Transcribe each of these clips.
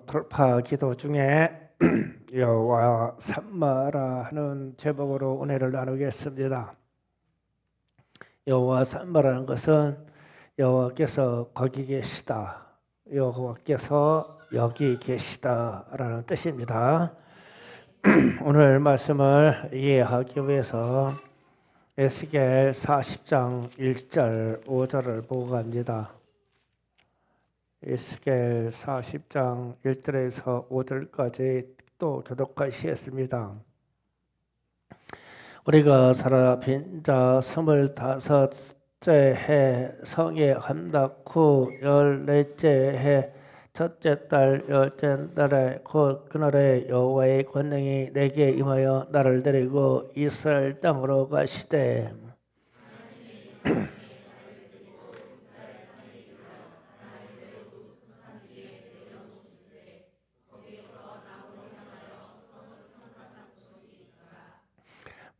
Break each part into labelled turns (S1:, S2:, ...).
S1: 돌파 기도 중에 여호와 삼마라 하는 제목으로 은혜를 나누겠습니다. 여호와 삼마라는 것은 여호와께서 거기 계시다, 여호와께서 여기 계시다라는 뜻입니다. 오늘 말씀을 이해하기 위해서 에스겔 40장 1절 5절을 보고 갑니다. 에스겔 40장 1절에서 5절까지 또 교독하시겠습니다. 우리가 살아 빈자 25째 해 성에 한달 후 14째 해 첫째 달 10째 달에 곧 그날에 여호와의 권능이 내게 임하여 나를 데리고 이스라엘 땅으로 가시되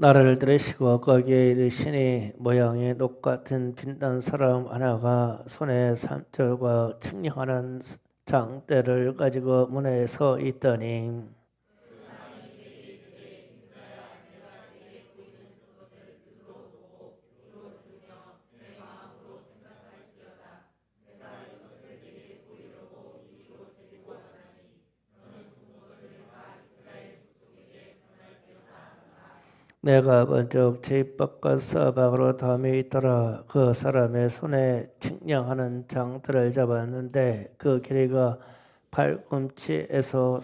S1: 나를 들으시고 거기에 이르시니 모양이 녹 같은 빛난 사람 하나가 손에 삼절과 측량하는 장대를 가지고 문에 서 있더니 내가 번쩍 집 바깥 사방으로 담이 있더라. 그 사람의 손에 측량하는 장대를 잡았는데 그 길이가 발꿈치에서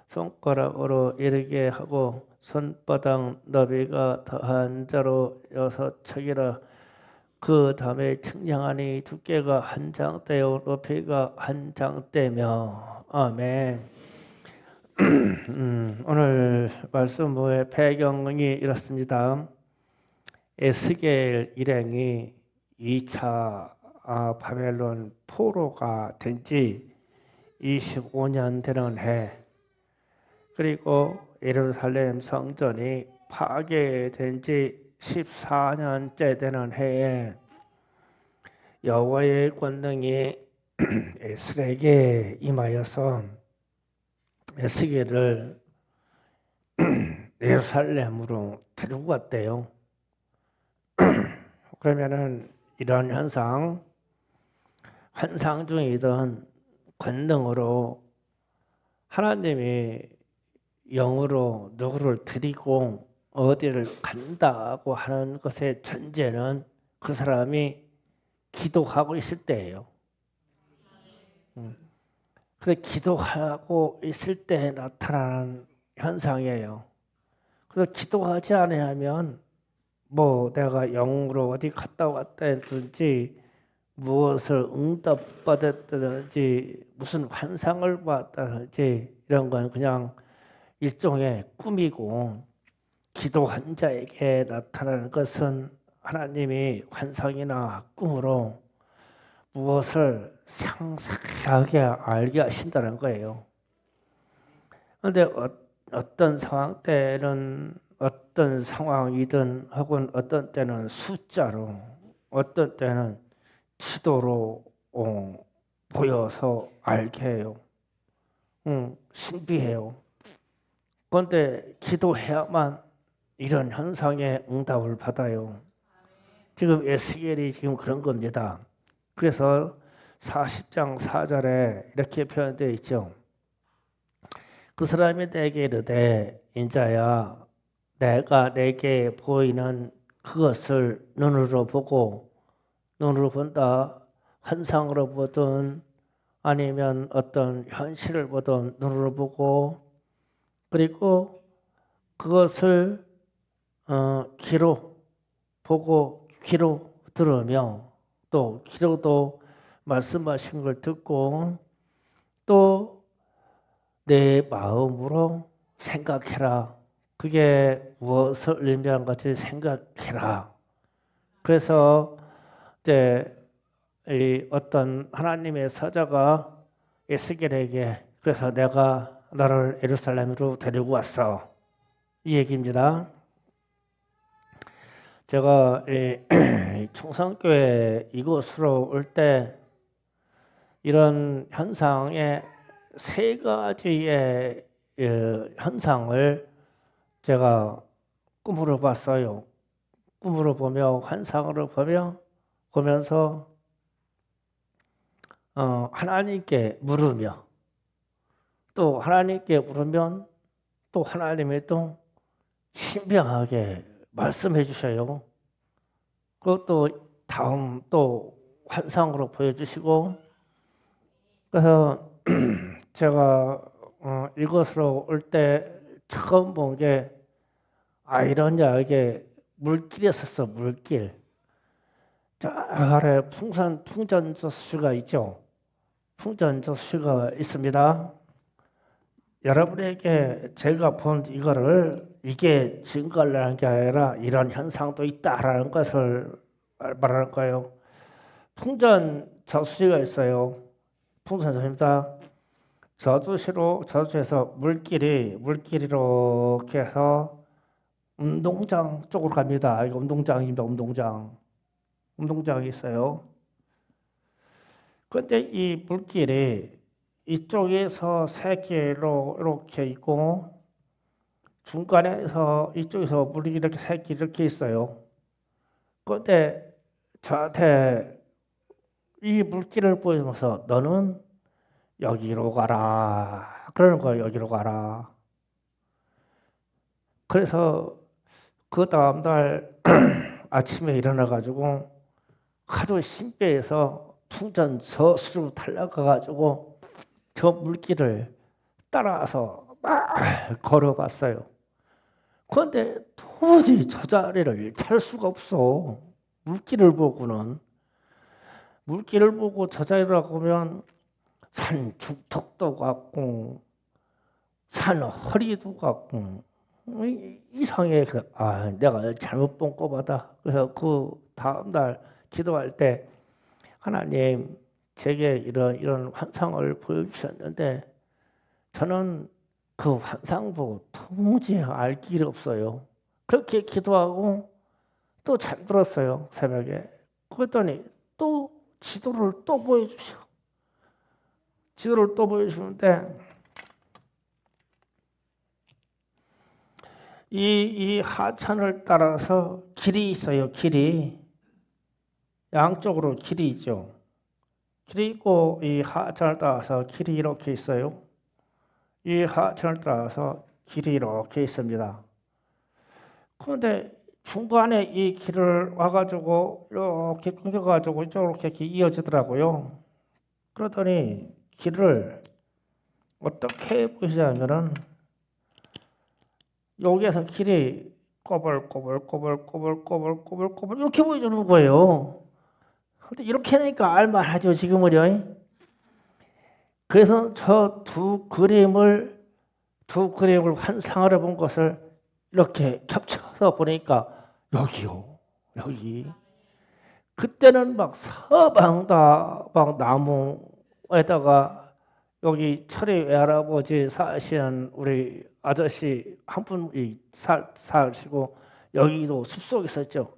S1: 손가락으로 이르게 하고 손바닥 너비가 더한 자로 6척이라. 그 다음에 측량하니 두께가 한 장대요 높이가 한 장대며. 아멘. 오늘 말씀의 배경이 이렇습니다. 에스겔 일행이 2차 바벨론 포로가 된 지 25년 되는 해, 그리고 예루살렘 성전이 파괴된 지 14년째 되는 해에 여호와의 권능이 에스겔에게 임하여서 에스겔을 예루살렘으로 데리고 갔대요. 그러면은 이런 환상 중이던 권능으로 하나님이 영으로 누구를 데리고 어디를 간다고 하는 것의 전제는 그 사람이 기도하고 있을 때예요. 그래서 기도하고 있을 때 나타나는 현상이에요. 그래서 기도하지 않으면 내가 영으로 어디 갔다 왔다든지 무엇을 응답받았다든지 무슨 환상을 봤다든지 이런 건 그냥 일종의 꿈이고, 기도한 자에게 나타나는 것은 하나님이 환상이나 꿈으로 무엇을 상세하게 알게 하신다는 거예요. 그런데 어떤 상황 때는 어떤 상황이든 혹은 어떤 때는 숫자로, 어떤 때는 지도로 보여서 알게 해요. 신비해요. 그런데 기도해야만 이런 현상의 응답을 받아요. 지금 에스겔이 지금 그런 겁니다. 그래서 40장 4절에 이렇게 표현되어 있죠. 그 사람이 내게 이르되 인자야, 내가 내게 보이는 그것을 눈으로 본다. 환상으로 보든 아니면 어떤 현실을 보든 눈으로 보고, 그리고 그것을 귀로 보고 귀로 들으며 또 귀로도 말씀하신 걸 듣고 또 내 마음으로 생각해라. 그게 무엇을 의미하는 것을 생각해라. 그래서 이제 어떤 하나님의 사자가 에스겔에게 그래서 내가 너를 예루살렘으로 데리고 왔어, 이 얘기입니다. 제가 충성교회 이곳으로 올 때 이런 현상에 세 가지의 현상을 제가 꿈으로 봤어요. 꿈으로 보며 환상으로 보면서 하나님께 물으며 또 하나님께 물으면 또 하나님이 또 신명하게 말씀해 주셔요. 그것도 다음 또 환상으로 보여주시고 그래서 제가 이곳으로 올 때 처음 본 게 이러냐 이게 물길이었었어. 물길. 저 아래 풍전저수가 있죠. 풍전저수가 있습니다. 여러분에게 제가 본 이거를 이게 증거를 하는 게 아니라 이런 현상도 있다라는 것을 말하는 거예요. 풍전저수지가 있어요. 풍전저수입니다. 저주에서 물길이 이렇게 해서 운동장 쪽으로 갑니다. 이거 운동장입니다. 운동장이 있어요. 그런데 이 물길이 이쪽에서 세 길로 이렇게 있고 중간에서 이쪽에서 물이 이렇게 세 길 이렇게 있어요. 그런데 저한테 이 물길을 보이면서 너는 여기로 가라. 그러는 거예요. 여기로 가라. 그래서 그 다음날 아침에 일어나가지고 하도 신배에서 풍전 저수로 달려가가지고 저 물길을 따라서 막 걸어봤어요. 그런데 도저히 저 자리를 찾을 수가 없어. 물길을 보고 저 자리라고 보면 산 죽턱도 같고 산 허리도 같고 이상해. 내가 잘못 본 거다. 그래서 그 다음날 기도할 때 하나님 제게 이런 환상을 보여주셨는데 저는 그 환상 보고 도무지 알 길이 없어요. 그렇게 기도하고 또 잠들었어요. 새벽에. 그랬더니 또 지도를 또 보여주셔. 지도를 또 보여주는데 이 하천을 따라서 길이 있어요. 길이. 양쪽으로 길이 있죠. 길이 있고 이 하천을 따라서 길이 이렇게 있어요. 이 하천을 따라서 길이 이렇게 있습니다. 그런데 중간에 이 길을 와가지고 이렇게 끊겨가지고 이렇게 이어지더라고요. 그러더니 길을 어떻게 보시냐면은 여기에서 길이 꼬불꼬불 이렇게 보여주는 거예요. 근데 이렇게 하니까 알만하죠 지금은요. 그래서 저 두 그림을 환상을 해본 것을 이렇게 겹쳐서 보니까 여기요. 여기. 그때는 막 서방다 막 나무에다가 여기 철이 외할아버지 사시는 우리 아저씨 한 분이 사시고 여기도 숲속에 있었죠.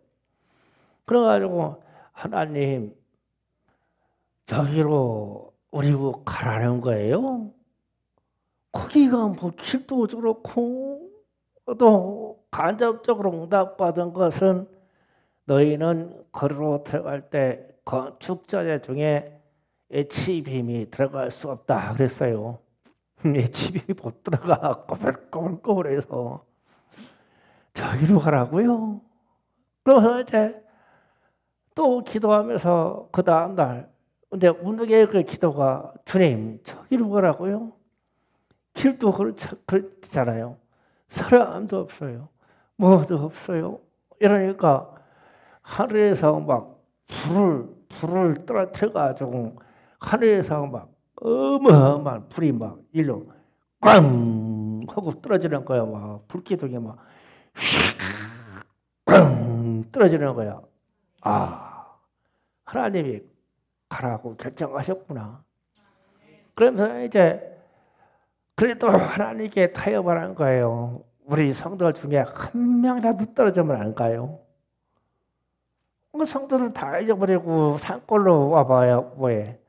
S1: 그래가지고 하나님 저기로 우리고 가라는 거예요. 거기가 뭐 길도 그렇고 또 간접적으로 응답받은 것은 너희는 거리로 들어갈 때 건축자재 중에 HBM이 들어갈 수 없다 그랬어요. HBM이 못 들어가. 꼬불꼬불꼬불해서 저기로 가라고요. 그래서 이제 또 기도하면서 그 다음 날 근데 운동의 그 기도가 주님 저기로 가라고요. 길도 그렇잖아요. 사람도 없어요. 뭐도 없어요. 이러니까 하늘에서 막 불을 떨어뜨려가지고 하늘에서 막 어마어마한 불이 막 일로 꽝 하고 떨어지는 거야. 막 불기둥이 막 꽝 떨어지는 거야. 하나님이 가라고 결정하셨구나. 그러면서 이제 그래도 하나님께 타협하는 거예요. 우리 성도 중에 한 명이라도 떨어지면 안 가요. 그 성도를 다 잊어버리고 산골로 와봐야 뭐해.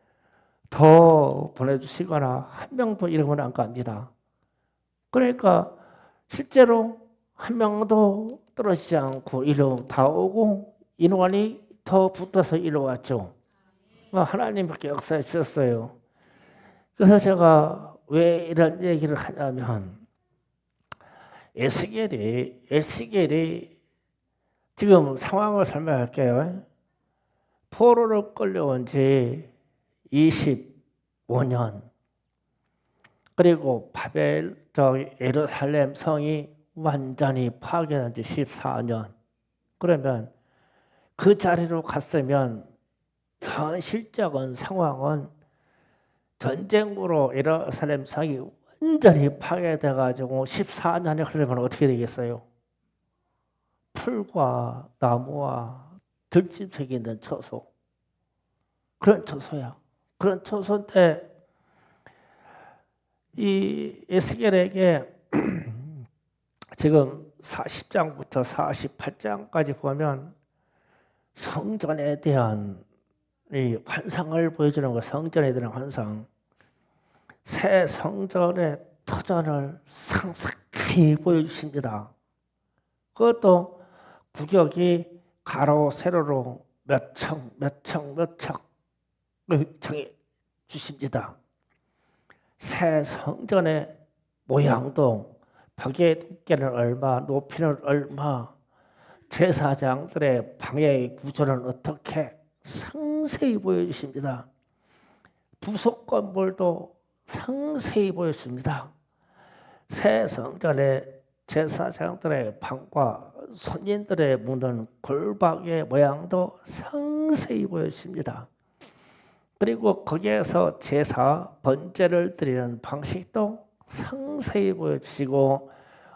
S1: 더 보내주시거나 한 명도 이름은 안 갑니다. 그러니까 실제로 한 명도 떨어지지 않고 이리로 다 오고 인원이 더 붙어서 이리로 왔죠. 하나님께 역사해 주셨어요. 그래서 제가 왜 이런 얘기를 하냐면 에스겔이 지금 상황을 설명할게요. 포로로 끌려온 지 25년 그리고 예루살렘 성이 완전히 파괴된 지 14년. 그러면 그 자리로 갔으면 현실적인 상황은 전쟁으로 예루살렘 성이 완전히 파괴돼가지고 14년이 흐르면 어떻게 되겠어요? 풀과 나무와 들짐승이 있는 처소. 그런 처소야. 그런 처소인데 이 에스겔에게 지금 40장부터 48장까지 보면 성전에 대한 이 환상을 보여주는 거, 성전에 대한 환상. 새 성전의 터전을 상세히 보여주십니다. 그것도 구격이 가로 세로로 몇 층 정해 주십니다. 새 성전의 모양도 벽의 두께는 얼마, 높이는 얼마, 제사장들의 방해의 구조는 어떻게 상세히 보여주십니다. 부속 건물도 상세히 보여줍니다. 새 성전의 제사장들의 방과 손님들의 묻는 골방의 모양도 상세히 보여줍니다. 그리고 거기에서 제사 번제를 드리는 방식도 상세히 보여주시고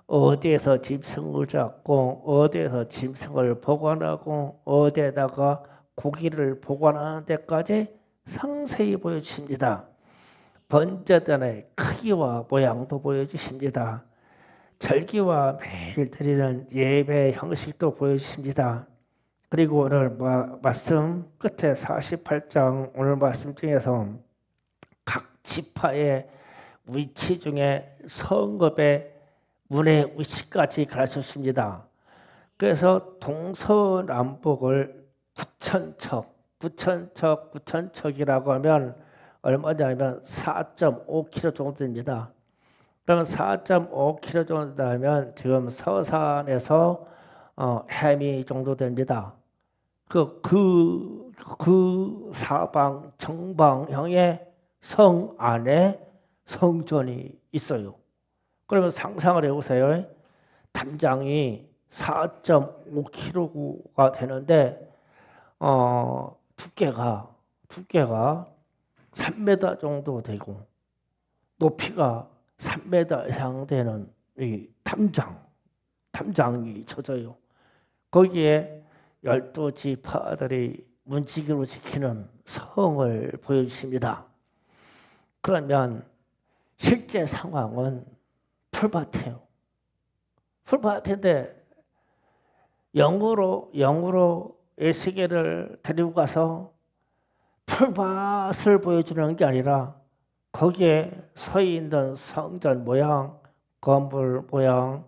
S1: 어디에서 짐승을 잡고 어디에서 짐승을 보관하고 어디에다가 고기를 보관하는 데까지 상세히 보여주십니다. 번제단의 크기와 모양도 보여주십니다. 절기와 매일 드리는 예배 형식도 보여주십니다. 그리고 오늘 말씀 끝에 48장 오늘 말씀 중에서 각 지파의 위치 중에 성읍의 문의 위치까지 가르쳐 주십니다. 그래서 동서남북을 9천척이라고 하면 얼마냐면 4.5km 정도 됩니다. 그러면 4.5km 정도 되면 지금 서산에서 해미 정도 됩니다. 그 사방 정방형의 성 안에 성전이 있어요. 그러면 상상을 해보세요. 담장이 4.5kg가 되는데 두께가 3m 정도 되고 높이가 3m 이상 되는 이 담장이 쳐져요. 거기에 12지파들이 문지기로 지키는 성을 보여주십니다. 그러면 실제 상황은 풀밭이에요. 풀밭인데 영으로 에스겔을 데리고 가서 풀밭을 보여주는 게 아니라 거기에 서 있는 성전 모양, 건물 모양,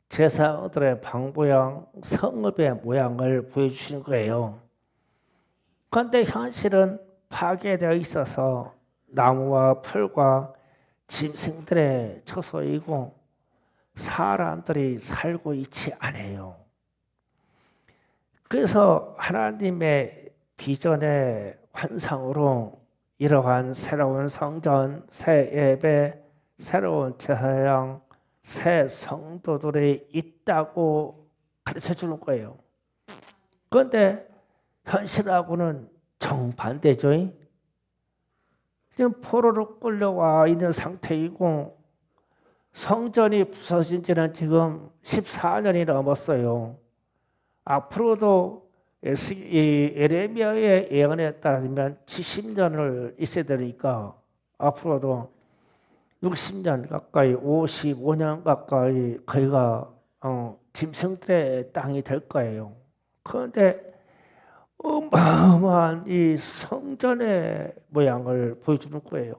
S1: 제사들의 방 모양, 성읍의 모양을 보여주시는 거예요. 그런데 현실은 파괴되어 있어서 나무와 풀과 짐승들의 처소이고 사람들이 살고 있지 않아요. 그래서 하나님의 비전의 환상으로 이러한 새로운 성전, 새 예배, 새로운 제사장, 새 성도들이 있다고 가르쳐 주는 거예요. 그런데 현실하고는 정반대죠. 지금 포로로 끌려와 있는 상태이고 성전이 부서진 지는 지금 14년이 넘었어요. 앞으로도 예레미야의 예언에 따르면 70년을 있어야 되니까 앞으로도 60년 가까이 55년 가까이 거기가 짐승들의 땅이 될 거예요. 그런데 어마어마한 이 성전의 모양을 보여주는 거예요.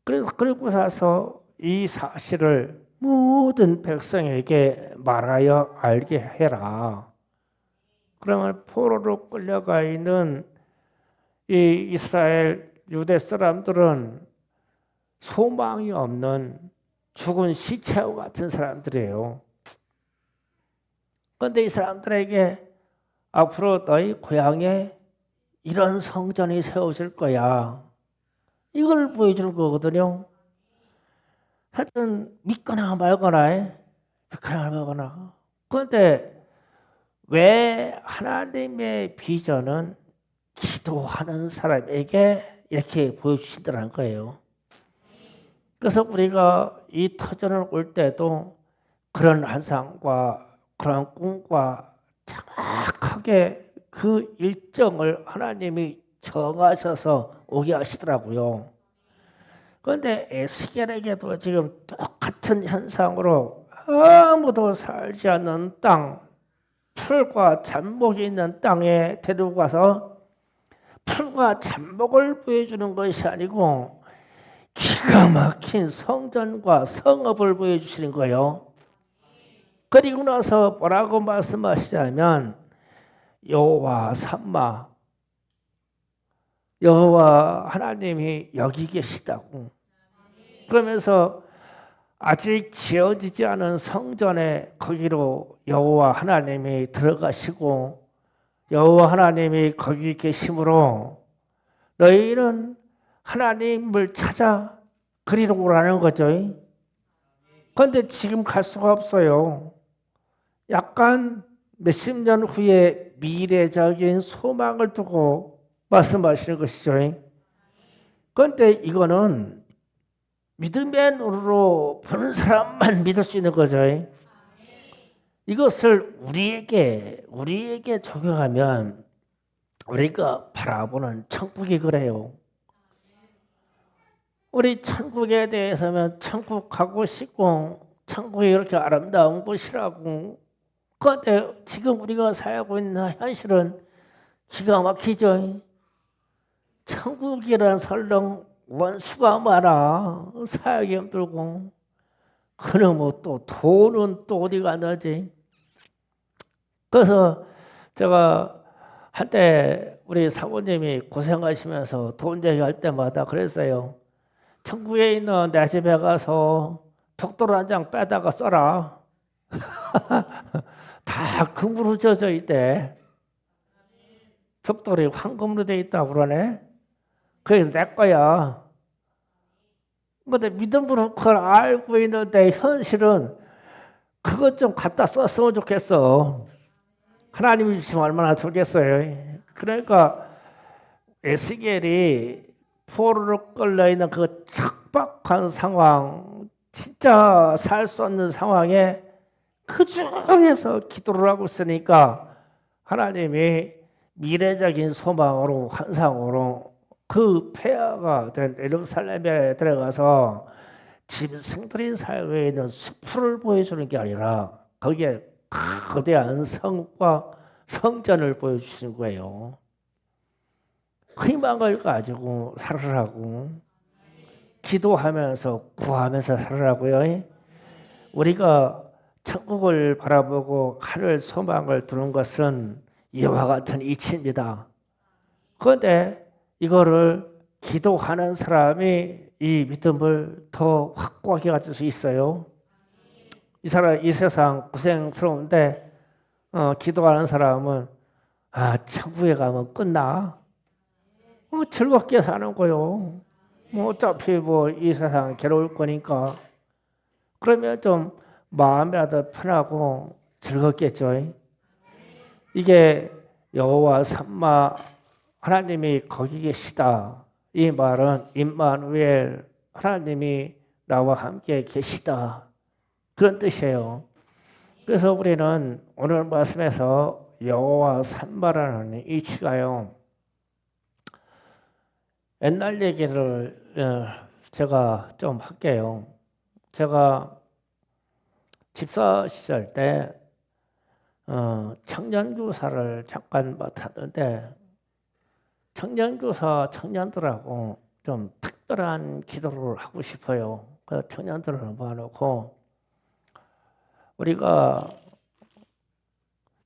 S1: 그리고 나서 이 사실을 모든 백성에게 말하여 알게 해라. 그러면 포로로 끌려가 있는 이 이스라엘 유대 사람들은 소망이 없는 죽은 시체와 같은 사람들이에요. 그런데 이 사람들에게 앞으로 너희 고향에 이런 성전이 세워질 거야. 이걸 보여주는 거거든요. 하여튼 믿거나 말거나 그런데 왜 하나님의 비전은 기도하는 사람에게 이렇게 보여주신다는 거예요. 그래서 우리가 이 터전을 올 때도 그런 환상과 그런 꿈과 정확하게 그 일정을 하나님이 정하셔서 오게 하시더라고요. 그런데 에스겔에게도 지금 똑같은 현상으로 아무도 살지 않는 땅, 풀과 잡목이 있는 땅에 데리고 가서 풀과 잡목을 보여주는 것이 아니고 기가 막힌 성전과 성읍을 보여주시는 거예요. 그리고 나서 뭐라고 말씀하시냐면 여호와 삼마, 여호와 하나님이 여기 계시다고. 그러면서 아직 지어지지 않은 성전에 거기로 여호와 하나님이 들어가시고 여호와 하나님이 거기 계심으로 너희는 하나님을 찾아 그리로 오라는 거죠. 그런데 지금 갈 수가 없어요. 약간 몇십 년 후에 미래적인 소망을 두고 말씀하시는 것이죠. 그런데 이거는 믿음의 눈으로 보는 사람만 믿을 수 있는 거죠. 이것을 우리에게 적용하면 우리가 바라보는 천국이 그래요. 우리 천국에 대해서는 천국 가고 싶고 천국이 이렇게 아름다운 곳이라고. 그런데 지금 우리가 살고 있는 현실은 기가 막히죠. 천국이란 설령 원수가 많아 살기 힘들고 그놈의 또 돈은 또 어디 갔는지. 그래서 제가 한때 우리 사모님이 고생하시면서 돈 얘기할 때마다 그랬어요. 천국에 있는 내 집에 가서 벽돌 한 장 빼다가 써라. 다 금으로 져져 있대. 벽돌이 황금으로 돼 있다고 그러네. 그래서 내 거야. 근데 믿음으로 그걸 알고 있는데 현실은 그것 좀 갖다 썼으면 좋겠어. 하나님이 주시면 얼마나 좋겠어요. 그러니까 에스겔이 포로로 끌려있는 그 척박한 상황, 진짜 살 수 없는 상황에 그 중에서 기도를 하고 있으니까 하나님이 미래적인 소망으로 환상으로 그 폐허가 된 예루살렘에 들어가서 짐승들이 살고 있는 숲을 보여주는 게 아니라 거기에 거대한 성과 성전을 보여주시는 거예요. 희망을 가지고 살으라고, 기도하면서 구하면서 살으라고요. 우리가 천국을 바라보고 하늘 소망을 두는 것은 이와 같은 이치입니다. 그런데 이거를 기도하는 사람이 이 믿음을 더 확고하게 가질 수 있어요. 이 세상 고생스러운데 기도하는 사람은 천국에 가면 끝나. 즐겁게 사는 거요. 어차피 이 세상 괴로울 거니까. 그러면 좀 마음이라도 편하고 즐겁겠죠. 이게 여호와 삼마 하나님이 거기 계시다. 이 말은 임마누엘 하나님이 나와 함께 계시다. 그런 뜻이에요. 그래서 우리는 오늘 말씀에서 여호와 삼마라는 이치가요. 옛날 얘기를 제가 좀 할게요. 제가 집사 시절 때 청년교사를 잠깐 맡았는데 청년교사 청년들하고 좀 특별한 기도를 하고 싶어요. 그래서 청년들을 모아놓고 우리가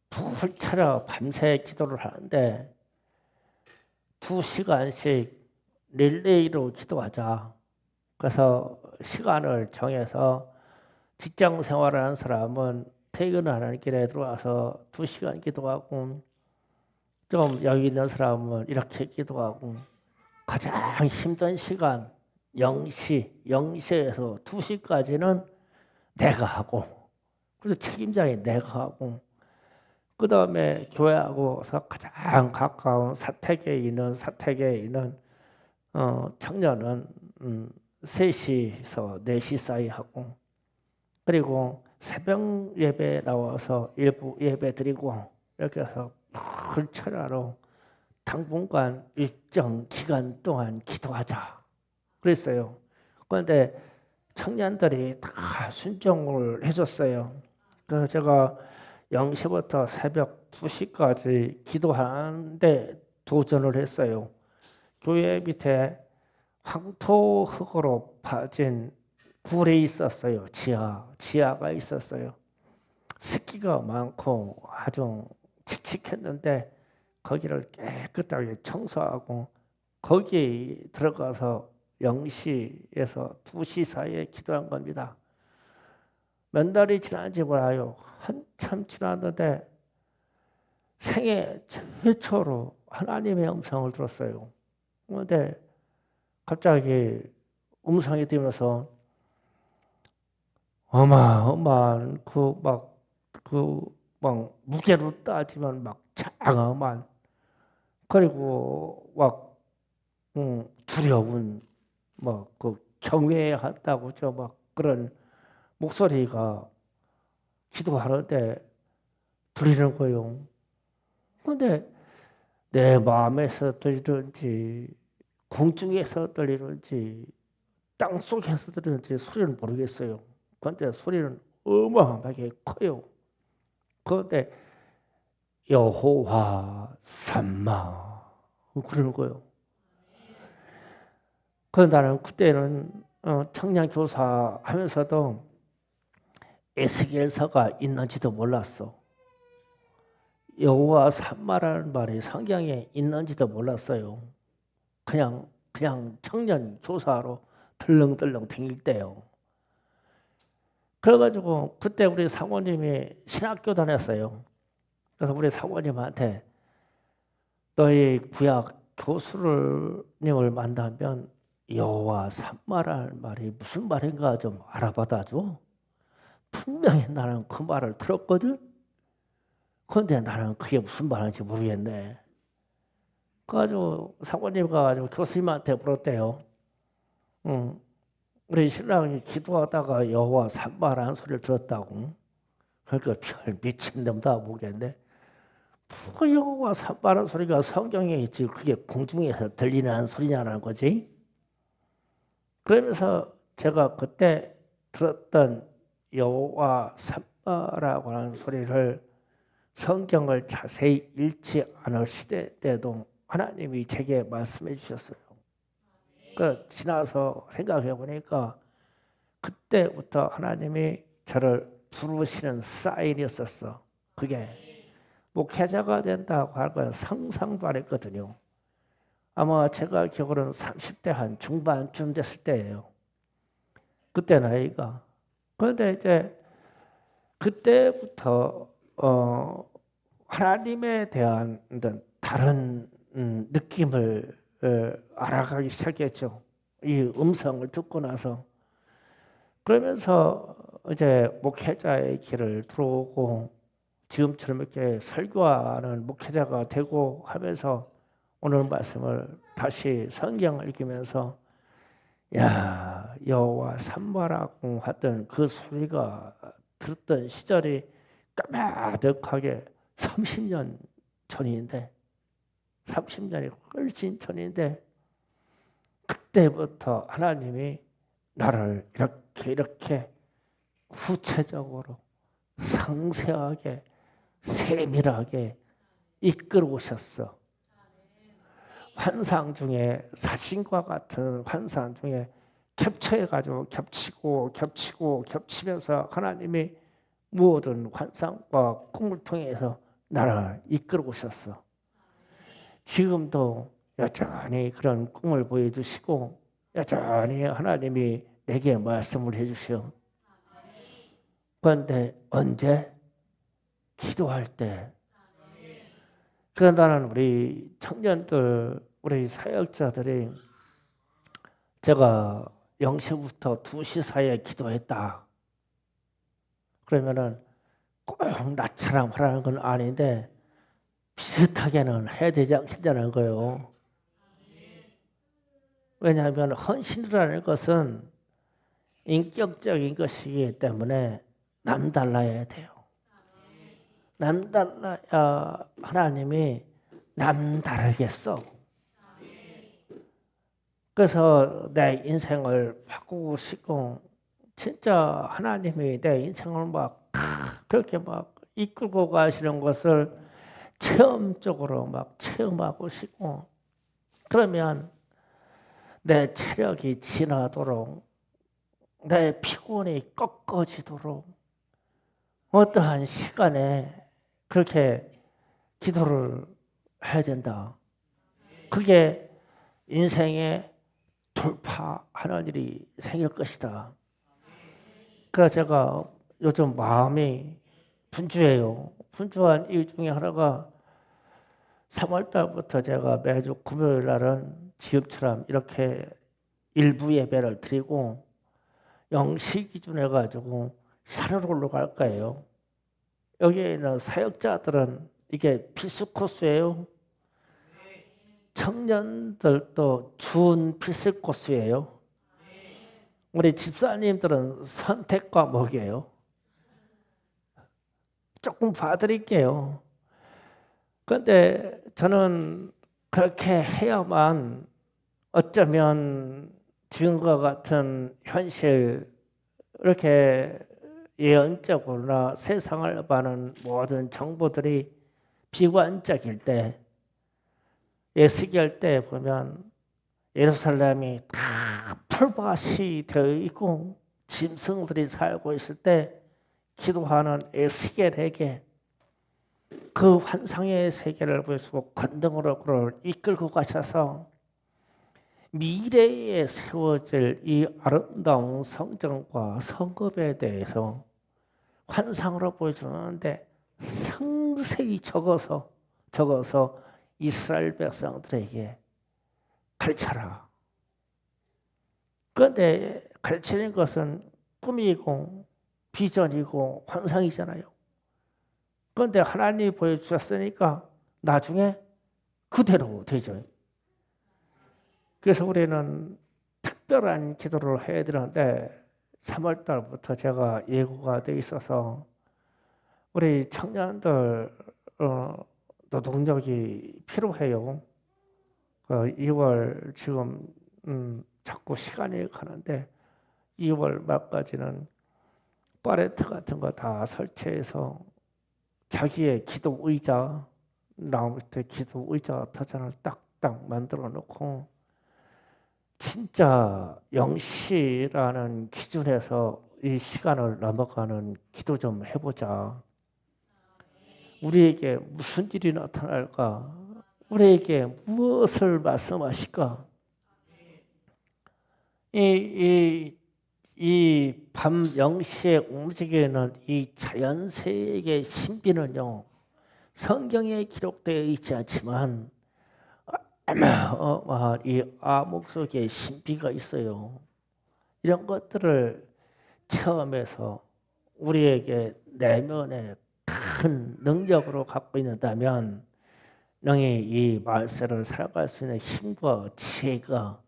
S1: 불차려 밤새 기도를 하는데 2시간씩 릴레이로 기도하자. 그래서 시간을 정해서 직장 생활하는 사람은 퇴근하는 길에 들어와서 2시간 기도하고 좀 여유 있는 사람은 이렇게 기도하고 가장 힘든 시간 0시에서 2시까지는 내가 하고 그래서 책임자인 내가 하고 그 다음에 교회하고서 가장 가까운 사택에 있는 청년은 3시에서 4시 사이 하고 그리고 새벽 예배 나와서 일부 예배 드리고 이렇게 해서 불철야로 당분간 일정 기간 동안 기도하자 그랬어요. 그런데 청년들이 다 순종을 해줬어요. 그래서 제가 0시부터 새벽 2시까지 기도하는데 도전을 했어요. 교회 밑에 황토흙으로 파진 굴이 있었어요. 지하가 있었어요. 습기가 많고 아주 칙칙했는데 거기를 깨끗하게 청소하고 거기에 들어가서 0시에서 2시 사이에 기도한 겁니다. 몇 달이 지난지 몰라요. 한참 지났는데 생애 최초로 하나님의 음성을 들었어요. 그런데 갑자기 음성이 들면서 어마어마한 막 무게로 따지면 막 장엄한 그리고 막 두려운 그 경외한다고 막 그런 목소리가 기도하는데 들리는 거예요. 근데 내 마음에서 들리는지 공중에서 들리는지 땅 속에서 들리는지 소리는 모르겠어요. 그런데 소리는 어마어마하게 커요. 그런데 여호와 삼마 그러는 거예요. 그래서 나는 그때는 청년 교사 하면서도 에스겔서가 있는지도 몰랐어. 여호와 삼마라는 말이 성경에 있는지도 몰랐어요. 그냥 청년 교사로 덜렁덜렁 다닐 때요. 그래가지고 그때 우리 사모님이 신학교 다녔어요. 그래서 우리 사모님한테 너희 구약 교수님을 만나면 여호와 삼마라는 말이 무슨 말인가 좀 알아봐다 줘. 분명히 나는 그 말을 들었거든. 그런데 나는 그게 무슨 말인지 모르겠네. 그래가지고 사모님 가가지고 교수님한테 물었대요. 우리 신랑이 기도하다가 여호와 삼마라는 소리를 들었다고. 그러니까 별 미친놈다 보겠네. 여호와 삼마라는 소리가 성경에 있지 그게 공중에서 들리는 소리냐는 거지. 그러면서 제가 그때 들었던 여호와 삼마라고 하는 소리를 성경을 자세히 읽지 않을 시대 때도 하나님이 제게 말씀해 주셨어요. 그 지나서 생각해 보니까 그때부터 하나님이 저를 부르시는 사인이었었어. 그게 목회자가 된다고 할 건 상상도 안 했거든요. 아마 제가 기억으로는 30대 한 중반쯤 됐을 때예요. 그때 나이가. 그런데 이제 그때부터 하나님에 대한 다른 느낌을 알아가기 시작했죠. 이 음성을 듣고 나서. 그러면서 이제 목회자의 길을 들어오고 지금처럼 이렇게 설교하는 목회자가 되고 하면서 오늘 말씀을 다시 성경을 읽으면서 야 여호와 삼마라고 하던 그 소리가 들었던 시절이 까마득하게 30년 전인데 30년이 훨씬 전인데 그때부터 하나님이 나를 이렇게 구체적으로 상세하게 세밀하게 이끌어 오셨어. 환상 중에 사신과 같은 환상 중에 캡처해가지고 겹치면서 하나님이 모든 환상과 꿈을 통해서 나를 이끌어 오셨어. 지금도 여전히 그런 꿈을 보여주시고 여전히 하나님이 내게 말씀을 해주셔. 그런데 언제? 기도할 때. 그러니까 나는 우리 청년들, 우리 사역자들이 제가 0시부터 2시 사이에 기도했다. 그러면은 꼭 나처럼 하라는 건 아닌데 비슷하게는 해야 되지 않겠냐는 거예요. 왜냐하면 헌신이라는 것은 인격적인 것이기 때문에 남달라야 돼요. 남달라야 하나님이 남다르게 써. 그래서 내 인생을 바꾸고 싶고 진짜 하나님이 내 인생을 막 그렇게 막 이끌고 가시는 것을 체험적으로 막 체험하고 싶고 그러면 내 체력이 지나도록 내 피곤이 꺾어지도록 어떠한 시간에 그렇게 기도를 해야 된다. 그게 인생에 돌파하는 일이 생길 것이다. 그래서 제가 요즘 마음이 분주해요. 분주한 이유 중에 하나가 3월 달부터 제가 매주 금요일 날은 지금처럼 이렇게 일부 예배를 드리고 0시 기준 해가지고 산으로 올라갈 거예요. 여기에 있는 사역자들은 이게 필수 코스예요. 청년들도 준 필수 코스예요. 우리 집사님들은 선택 과목이에요. 조금 봐드릴게요. 그런데 저는 그렇게 해야만 어쩌면 지금과 같은 현실 이렇게 예언적으로나 세상을 봐는 모든 정보들이 비관적일 때 예수기할 때 보면 예루살렘이 다 풀밭이 되어 있고 짐승들이 살고 있을 때 기도하는 에스겔에게 그 환상의 세계를 보여주고 권능으로 그를 이끌고 가셔서 미래에 세워질 이 아름다운 성전과 성읍에 대해서 환상으로 보여주는데 상세히 적어서 이스라엘 백성들에게 가르쳐라. 그런데 가르치는 것은 꿈이고 비전이고 환상이잖아요. 그런데 하나님이 보여주셨으니까 나중에 그대로 되죠. 그래서 우리는 특별한 기도를 해야 되는데 3월 달부터 제가 예고가 돼 있어서 우리 청년들 노동력이 필요해요. 2월 지금 자꾸 시간이 가는데 2월 말까지는 파레트 같은 거 다 설치해서 자기의 기도 의자 나무 밑에 기도 의자 터전을 딱딱 만들어 놓고 진짜 0시라는 기준에서 이 시간을 넘어가는 기도 좀 해보자. 우리에게 무슨 일이 나타날까? 우리에게 무엇을 말씀하실까? 이 밤 0시에 움직이는 이 자연세계의 신비는요, 성경에 기록되어 있지 않지만 이 암흑 속에 신비가 있어요. 이런 것들을 체험해서 우리에게 내면에 큰 능력으로 갖고 있다면 너희 이 말세를 살아갈 수 있는 힘과 지혜가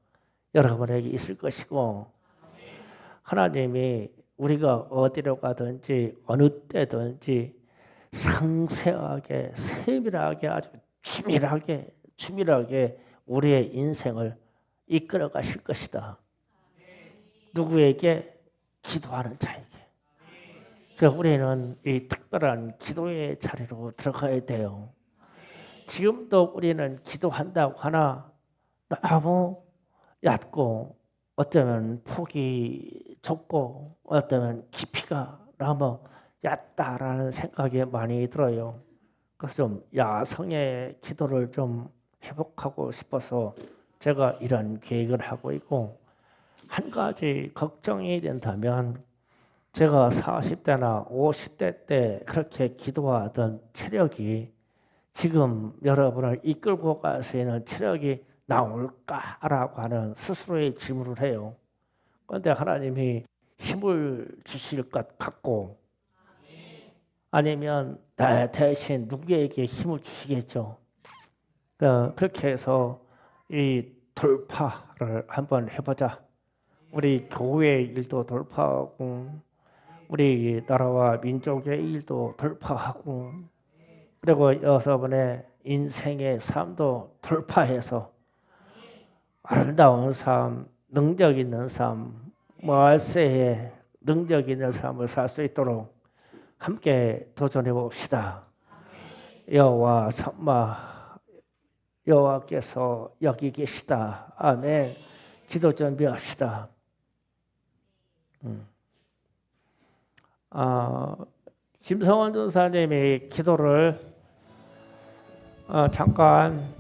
S1: 여러분에게 있을 것이고 하나님이 우리가 어디로 가든지 어느 때든지 상세하게 세밀하게 아주 주밀하게 우리의 인생을 이끌어 가실 것이다. 누구에게? 기도하는 자에게. 그래서 우리는 이 특별 특별한 기도의 자리로 들어가야 돼요. 지금도 우리는 기도한다고 하나 너무 얕고 어쩌면 폭이 좁고 어쩌면 깊이가 너무 얕다라는 생각이 많이 들어요. 그래서 좀 야성의 기도를 좀 회복하고 싶어서 제가 이런 계획을 하고 있고, 한 가지 걱정이 된다면 제가 40대나 50대 때 그렇게 기도하던 체력이 지금 여러분을 이끌고 갈 수 있는 체력이 나올까라고 하는 스스로의 질문을 해요. 그런데 하나님이 힘을 주실 것 같고, 아니면 나 대신 누구에게 힘을 주시겠죠. 그렇게 해서 이 돌파를 한번 해보자. 우리 교회의 일도 돌파하고 우리 나라와 민족의 일도 돌파하고, 그리고 여러분의 인생의 삶도 돌파해서 아름다운 삶, 능력 있는 삶, 말세에 능력 있는 삶을 살 수 있도록 함께 도전해 봅시다. 여호와 삼마, 여호와께서 여기 계시다. 아멘. 기도 준비합시다. 김성원 전사님이 기도를 잠깐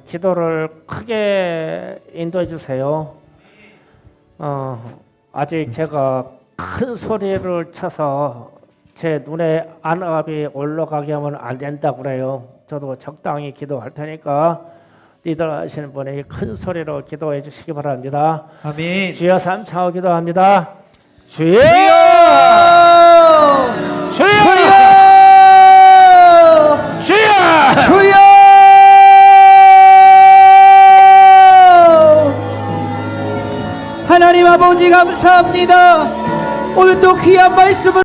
S1: 기도를 크게 인도해 주세요. 아직 제가 큰 소리를 쳐서 제 눈에 안압이 올라가게 하면 안 된다고 그래요. 저도 적당히 기도할 테니까 리더 하시는 분이 큰 소리로 기도해 주시기 바랍니다.
S2: 아멘.
S1: 주여 삼창하고 기도합니다. 주여! 주여! 주여!
S2: 주여! 하나님 아버지 감사합니다. 오늘 또 귀한 말씀을